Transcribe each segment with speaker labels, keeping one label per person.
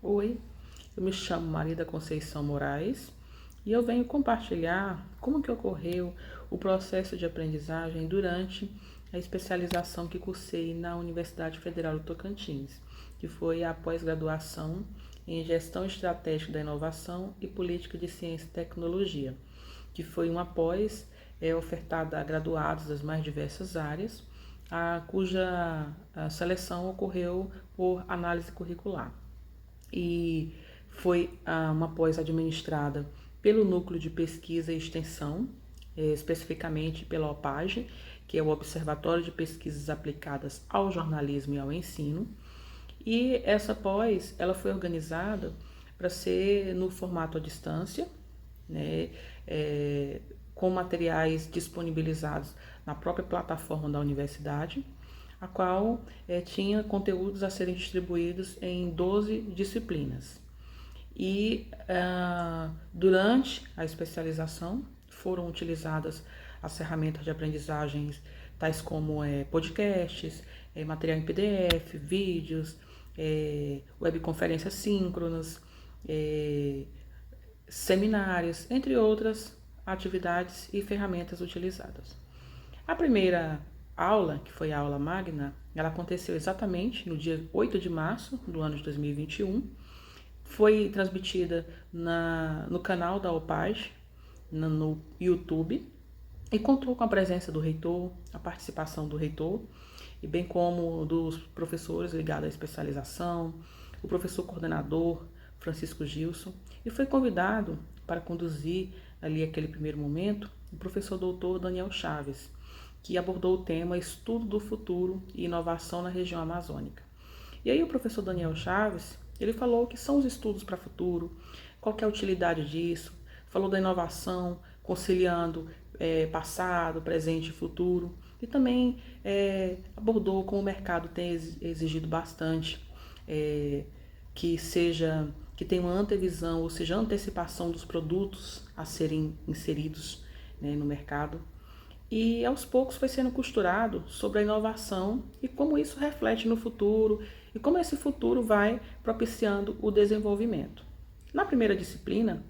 Speaker 1: Oi, eu me chamo Marida Conceição Moraes e eu venho compartilhar como que ocorreu o processo de aprendizagem durante a especialização que cursei na Universidade Federal do Tocantins, que foi a pós-graduação em Gestão Estratégica da Inovação e Política de Ciência e Tecnologia, que foi uma ofertada a graduados das mais diversas áreas, cuja seleção ocorreu por análise curricular e foi uma pós administrada pelo Núcleo de Pesquisa e Extensão, especificamente pela OPAGE, que é o Observatório de Pesquisas Aplicadas ao Jornalismo e ao Ensino. E essa pós, ela foi organizada para ser no formato à distância, né, com materiais disponibilizados na própria plataforma da universidade, a qual tinha conteúdos a serem distribuídos em 12 disciplinas. E durante a especialização foram utilizadas as ferramentas de aprendizagens tais como podcasts, material em PDF, vídeos, webconferências síncronas, seminários, entre outras atividades e ferramentas utilizadas. A primeira aula, que foi a aula magna, ela aconteceu exatamente no dia 8 de março do ano de 2021. Foi transmitida no canal da OPAGE, no YouTube, e contou com a presença do reitor, a participação do reitor, e bem como dos professores ligados à especialização, o professor coordenador Francisco Gilson, e foi convidado para conduzir ali aquele primeiro momento o professor doutor Daniel Chaves, que abordou o tema Estudo do Futuro e Inovação na Região Amazônica. E aí o professor Daniel Chaves, ele falou o que são os estudos para o futuro, qual que é a utilidade disso, falou da inovação, conciliando passado, presente e futuro, e também abordou como o mercado tem exigido bastante que tenha uma antevisão, ou seja, antecipação dos produtos a serem inseridos, né, no mercado. E aos poucos foi sendo costurado sobre a inovação e como isso reflete no futuro e como esse futuro vai propiciando o desenvolvimento. Na primeira disciplina,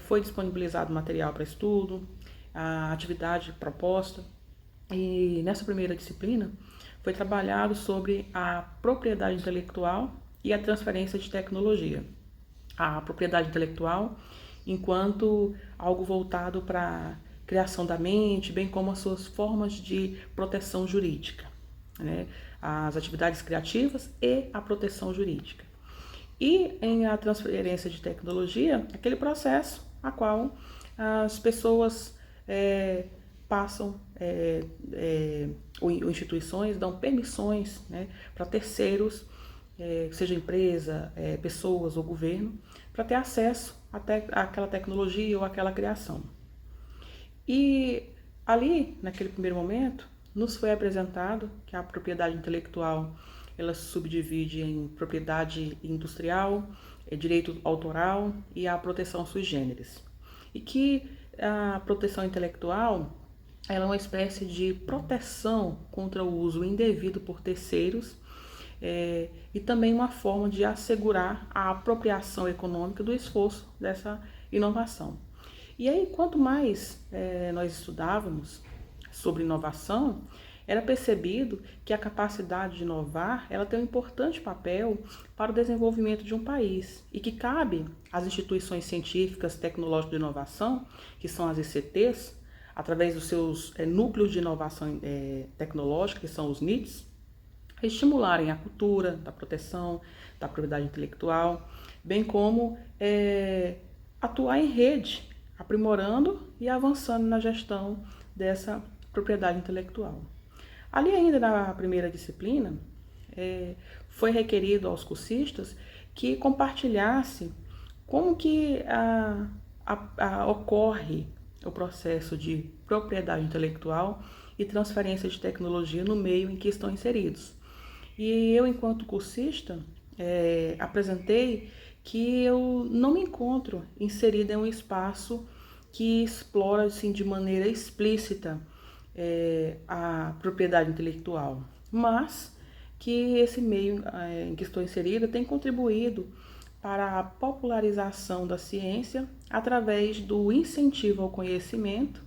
Speaker 1: foi disponibilizado material para estudo, a atividade proposta, e nessa primeira disciplina foi trabalhado sobre a propriedade intelectual e a transferência de tecnologia. A propriedade intelectual enquanto algo voltado para criação da mente, bem como as suas formas de proteção jurídica, né? As atividades criativas e a proteção jurídica. E em a transferência de tecnologia, aquele processo a qual as pessoas passam, ou instituições dão permissões, né, para terceiros, seja empresa, pessoas ou governo, para ter acesso àquela tecnologia ou àquela criação. E ali, naquele primeiro momento, nos foi apresentado que a propriedade intelectual ela se subdivide em propriedade industrial, direito autoral e a proteção sui generis. E que a proteção intelectual ela é uma espécie de proteção contra o uso indevido por terceiros e também uma forma de assegurar a apropriação econômica do esforço dessa inovação. E aí, quanto mais nós estudávamos sobre inovação, era percebido que a capacidade de inovar ela tem um importante papel para o desenvolvimento de um país e que cabe às instituições científicas tecnológicas de inovação, que são as ICTs, através dos seus núcleos de inovação tecnológica, que são os NITs, estimularem a cultura da proteção da propriedade intelectual, bem como atuar em rede, aprimorando e avançando na gestão dessa propriedade intelectual. Ali ainda na primeira disciplina, foi requerido aos cursistas que compartilhasse como que ocorre o processo de propriedade intelectual e transferência de tecnologia no meio em que estão inseridos. E eu, enquanto cursista, apresentei que eu não me encontro inserida em um espaço que explora assim, de maneira explícita a propriedade intelectual, mas que esse meio em que estou inserida tem contribuído para a popularização da ciência através do incentivo ao conhecimento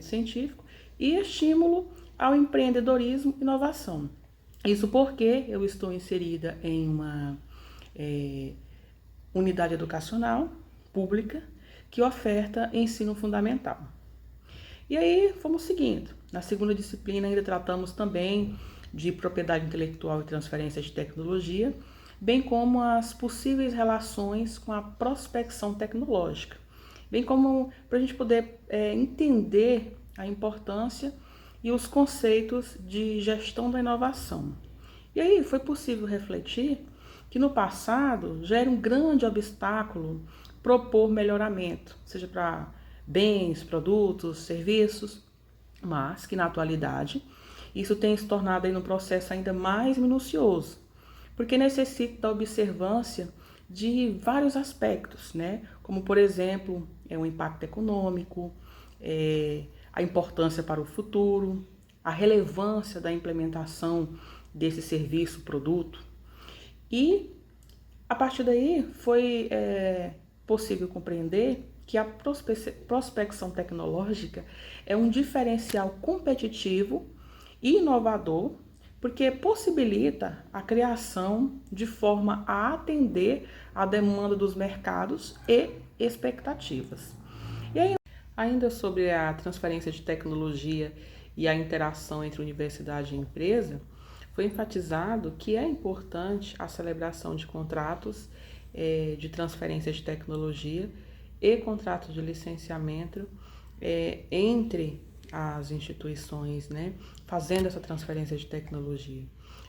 Speaker 1: científico e estímulo ao empreendedorismo e inovação. Isso porque eu estou inserida em uma unidade educacional pública que oferta ensino fundamental. E aí fomos seguindo. Na segunda disciplina ainda tratamos também de propriedade intelectual e transferência de tecnologia, bem como as possíveis relações com a prospecção tecnológica, bem como para a gente poder entender a importância e os conceitos de gestão da inovação. E aí foi possível refletir que no passado já era um grande obstáculo propor melhoramento, seja para bens, produtos, serviços, mas que na atualidade isso tem se tornado aí um processo ainda mais minucioso, porque necessita da observância de vários aspectos, né? Como por exemplo, o impacto econômico, a importância para o futuro, a relevância da implementação desse serviço, produto. E a partir daí foi possível compreender que a prospecção tecnológica é um diferencial competitivo e inovador, porque possibilita a criação de forma a atender à demanda dos mercados e expectativas. E aí, ainda sobre a transferência de tecnologia e a interação entre universidade e empresa, foi enfatizado que é importante a celebração de contratos de transferência de tecnologia e contratos de licenciamento entre as instituições, né, fazendo essa transferência de tecnologia.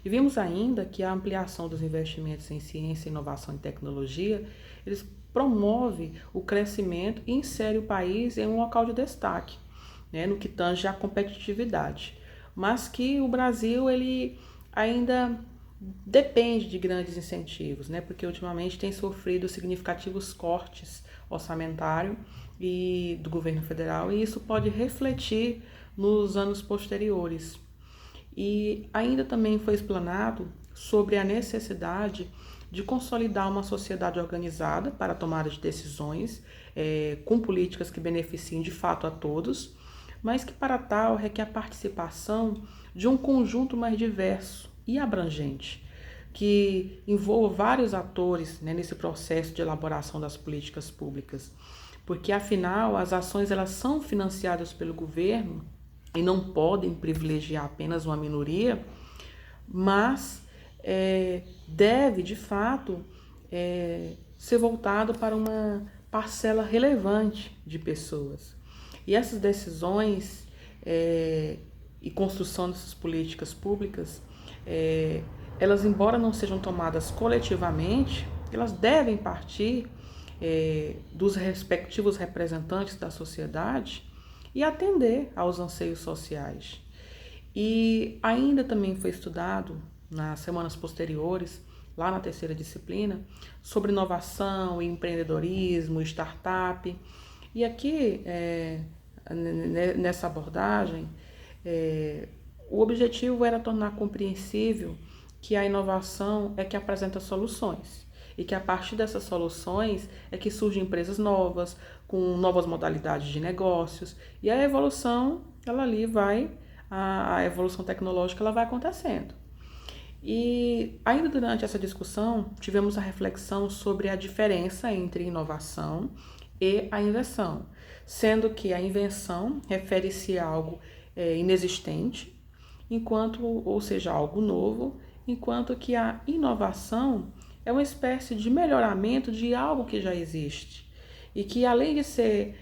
Speaker 1: E vimos ainda que a ampliação dos investimentos em ciência, inovação e tecnologia, eles promove o crescimento e insere o país em um local de destaque, né, no que tange à competitividade. Mas que o Brasil, ele ainda depende de grandes incentivos, né, porque ultimamente tem sofrido significativos cortes orçamentários e do governo federal, e isso pode refletir nos anos posteriores. E ainda também foi explanado sobre a necessidade de consolidar uma sociedade organizada para a tomada de decisões, com políticas que beneficiem de fato a todos, mas que para tal requer a participação de um conjunto mais diverso e abrangente, que envolva vários atores, né, nesse processo de elaboração das políticas públicas, porque afinal as ações elas são financiadas pelo governo e não podem privilegiar apenas uma minoria, mas deve de fato ser voltado para uma parcela relevante de pessoas. E essas decisões e construção dessas políticas públicas, elas, embora não sejam tomadas coletivamente, elas devem partir dos respectivos representantes da sociedade e atender aos anseios sociais. E ainda também foi estudado, nas semanas posteriores, lá na terceira disciplina, sobre inovação, empreendedorismo, startup. E aqui, nessa abordagem, o objetivo era tornar compreensível que a inovação é que apresenta soluções e que a partir dessas soluções é que surgem empresas novas, com novas modalidades de negócios, e a evolução, ela ali vai, a evolução tecnológica, ela vai acontecendo. E ainda durante essa discussão, tivemos a reflexão sobre a diferença entre inovação e a invenção, sendo que a invenção refere-se a algo inexistente, ou seja, algo novo, enquanto que a inovação é uma espécie de melhoramento de algo que já existe e que, além de ser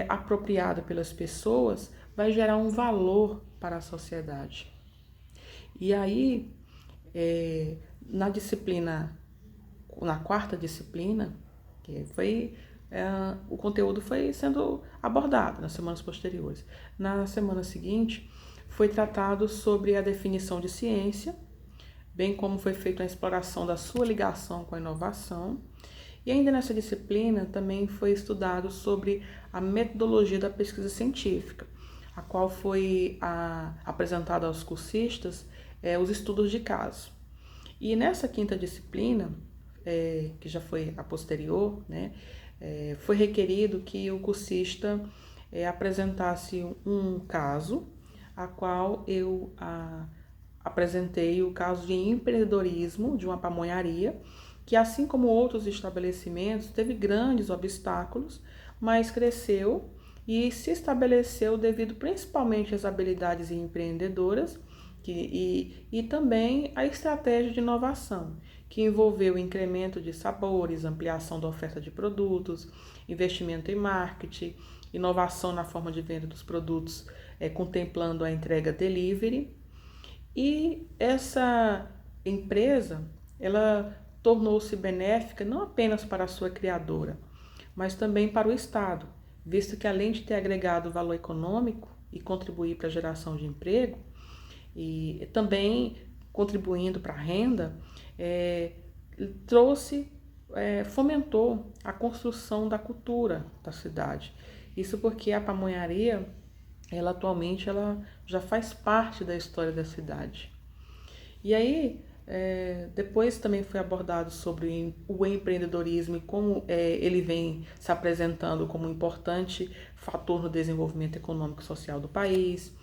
Speaker 1: apropriado pelas pessoas, vai gerar um valor para a sociedade. E aí, na quarta disciplina, que foi o conteúdo foi sendo abordado nas semanas posteriores. Na semana seguinte, foi tratado sobre a definição de ciência, bem como foi feita a exploração da sua ligação com a inovação. E ainda nessa disciplina também foi estudado sobre a metodologia da pesquisa científica, a qual foi apresentada aos cursistas os estudos de caso. E nessa quinta disciplina, que já foi a posterior, né, foi requerido que o cursista apresentasse um caso, a qual eu apresentei o caso de empreendedorismo de uma pamonharia, que assim como outros estabelecimentos, teve grandes obstáculos, mas cresceu e se estabeleceu devido principalmente às habilidades empreendedoras e também a estratégia de inovação, que envolveu o incremento de sabores, ampliação da oferta de produtos, investimento em marketing, inovação na forma de venda dos produtos, contemplando a entrega delivery. E essa empresa, ela tornou-se benéfica não apenas para a sua criadora, mas também para o Estado, visto que além de ter agregado valor econômico e contribuir para a geração de emprego, e também contribuindo para a renda, fomentou a construção da cultura da cidade. Isso porque a pamonharia, atualmente já faz parte da história da cidade. E aí, depois também foi abordado sobre o empreendedorismo e como ele vem se apresentando como um importante fator no desenvolvimento econômico e social do país.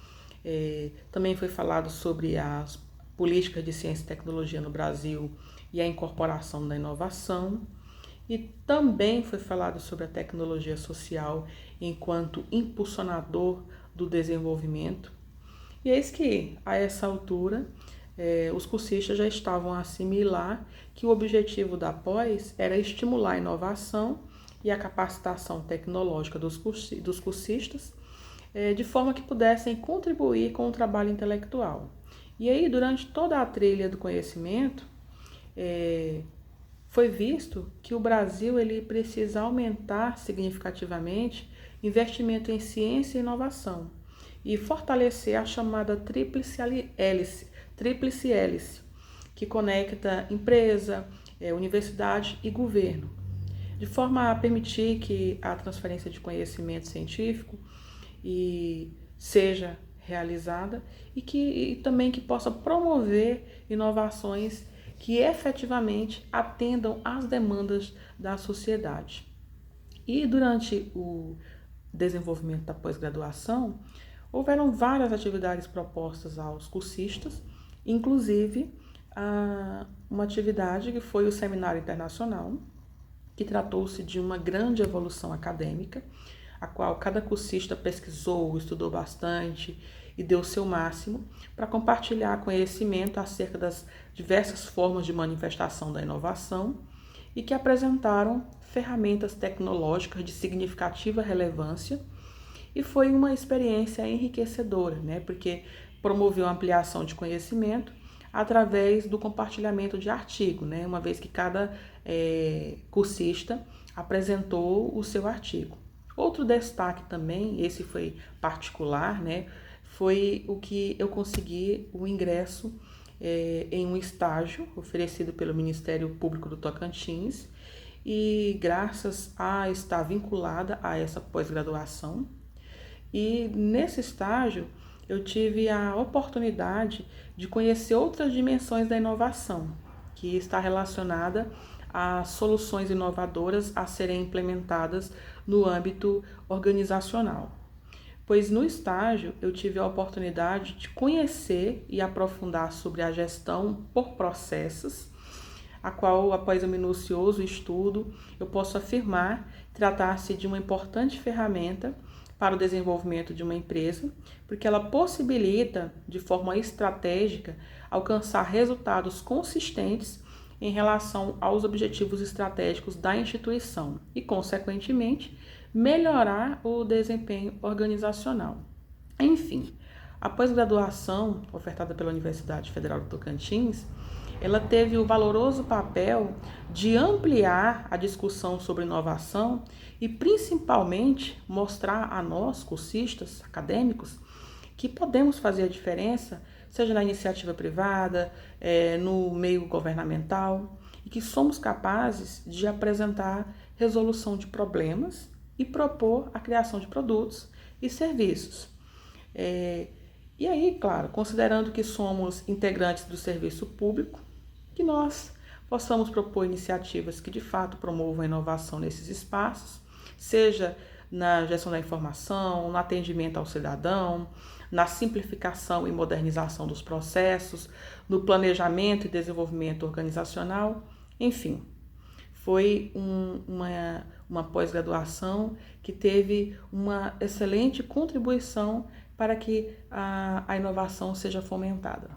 Speaker 1: Também foi falado sobre as políticas de ciência e tecnologia no Brasil e a incorporação da inovação. E também foi falado sobre a tecnologia social enquanto impulsionador do desenvolvimento. E eis que, a essa altura, os cursistas já estavam a assimilar que o objetivo da pós era estimular a inovação e a capacitação tecnológica dos cursistas, de forma que pudessem contribuir com o trabalho intelectual. E aí, durante toda a trilha do conhecimento, foi visto que o Brasil ele precisa aumentar significativamente investimento em ciência e inovação e fortalecer a chamada tríplice hélice, que conecta empresa, universidade e governo, de forma a permitir que a transferência de conhecimento científico seja realizada e também que possa promover inovações que efetivamente atendam às demandas da sociedade. E durante o desenvolvimento da pós-graduação, houveram várias atividades propostas aos cursistas, inclusive uma atividade que foi o Seminário Internacional, que tratou-se de uma grande evolução acadêmica, a qual cada cursista pesquisou, estudou bastante e deu o seu máximo para compartilhar conhecimento acerca das diversas formas de manifestação da inovação e que apresentaram ferramentas tecnológicas de significativa relevância. E foi uma experiência enriquecedora, né? Porque promoveu a ampliação de conhecimento através do compartilhamento de artigo, né? Uma vez que cada cursista apresentou o seu artigo. Outro destaque também, esse foi particular, né? Foi o que eu consegui o ingresso em um estágio oferecido pelo Ministério Público do Tocantins e graças a estar vinculada a essa pós-graduação. E nesse estágio eu tive a oportunidade de conhecer outras dimensões da inovação, que está relacionada a soluções inovadoras a serem implementadas no âmbito organizacional. Pois no estágio eu tive a oportunidade de conhecer e aprofundar sobre a gestão por processos, a qual, após um minucioso estudo, eu posso afirmar tratar-se de uma importante ferramenta para o desenvolvimento de uma empresa, porque ela possibilita, de forma estratégica, alcançar resultados consistentes em relação aos objetivos estratégicos da instituição e, consequentemente, melhorar o desempenho organizacional. Enfim, a pós-graduação ofertada pela Universidade Federal do Tocantins, ela teve o valoroso papel de ampliar a discussão sobre inovação e, principalmente, mostrar a nós, cursistas, acadêmicos, que podemos fazer a diferença, seja na iniciativa privada, no meio governamental, e que somos capazes de apresentar resolução de problemas e propor a criação de produtos e serviços. E aí, claro, considerando que somos integrantes do serviço público, que nós possamos propor iniciativas que de fato promovam a inovação nesses espaços, seja na gestão da informação, no atendimento ao cidadão, na simplificação e modernização dos processos, no planejamento e desenvolvimento organizacional, enfim. Foi uma pós-graduação que teve uma excelente contribuição para que a inovação seja fomentada.